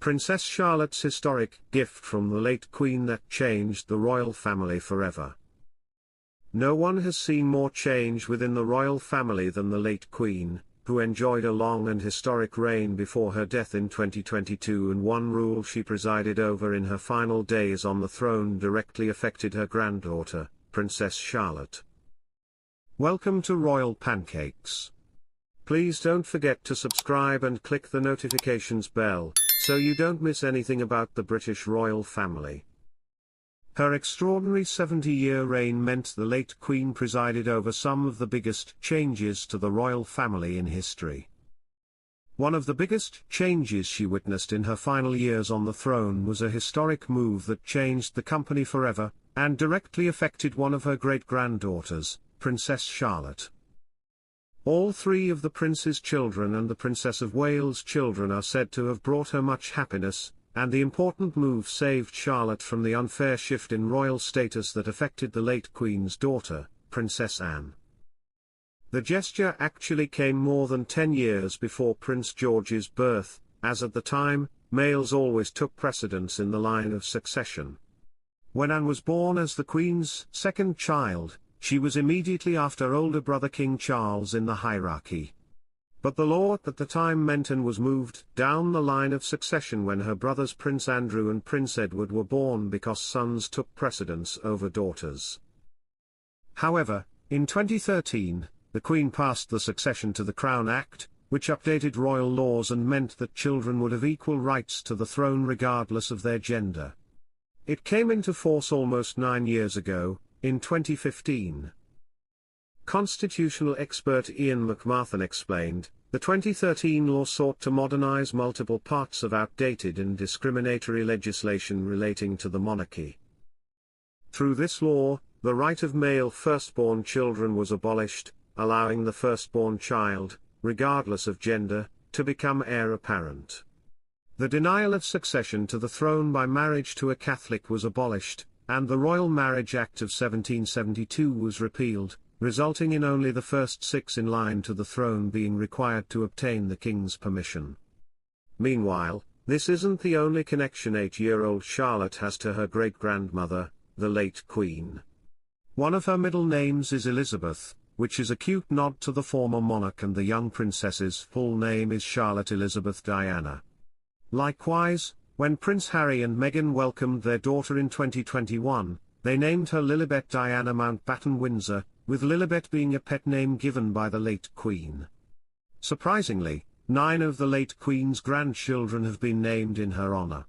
Princess Charlotte's historic gift from the late Queen that changed the royal family forever. No one has seen more change within the royal family than the late Queen, who enjoyed a long and historic reign before her death in 2022, and one rule she presided over in her final days on the throne directly affected her granddaughter, Princess Charlotte. Welcome to Royal Pancakes. Please don't forget to subscribe and click the notifications bell, so you don't miss anything about the British royal family. Her extraordinary 70-year reign meant the late Queen presided over some of the biggest changes to the royal family in history. One of the biggest changes she witnessed in her final years on the throne was a historic move that changed the company forever, and directly affected one of her great-granddaughters, Princess Charlotte. All three of the prince's children and the Princess of Wales' children are said to have brought her much happiness, and the important move saved Charlotte from the unfair shift in royal status that affected the late Queen's daughter, Princess Anne. The gesture actually came more than 10 years before Prince George's birth, as at the time, males always took precedence in the line of succession. When Anne was born as the Queen's second child, she was immediately after older brother King Charles in the hierarchy. But the law at the time meant Anne was moved down the line of succession when her brothers Prince Andrew and Prince Edward were born, because sons took precedence over daughters. However, in 2013, the Queen passed the Succession to the Crown Act, which updated royal laws and meant that children would have equal rights to the throne regardless of their gender. It came into force almost 9 years ago, in 2015. Constitutional expert Ian McMahon explained, the 2013 law sought to modernize multiple parts of outdated and discriminatory legislation relating to the monarchy. Through this law, the right of male firstborn children was abolished, allowing the firstborn child, regardless of gender, to become heir apparent. The denial of succession to the throne by marriage to a Catholic was abolished, and the Royal Marriage Act of 1772 was repealed, resulting in only the first 6 in line to the throne being required to obtain the king's permission. Meanwhile, this isn't the only connection 8-year-old Charlotte has to her great-grandmother, the late Queen. One of her middle names is Elizabeth, which is a cute nod to the former monarch, and the young princess's full name is Charlotte Elizabeth Diana. Likewise, when Prince Harry and Meghan welcomed their daughter in 2021, they named her Lilibet Diana Mountbatten Windsor, with Lilibet being a pet name given by the late Queen. Surprisingly, 9 of the late Queen's grandchildren have been named in her honor.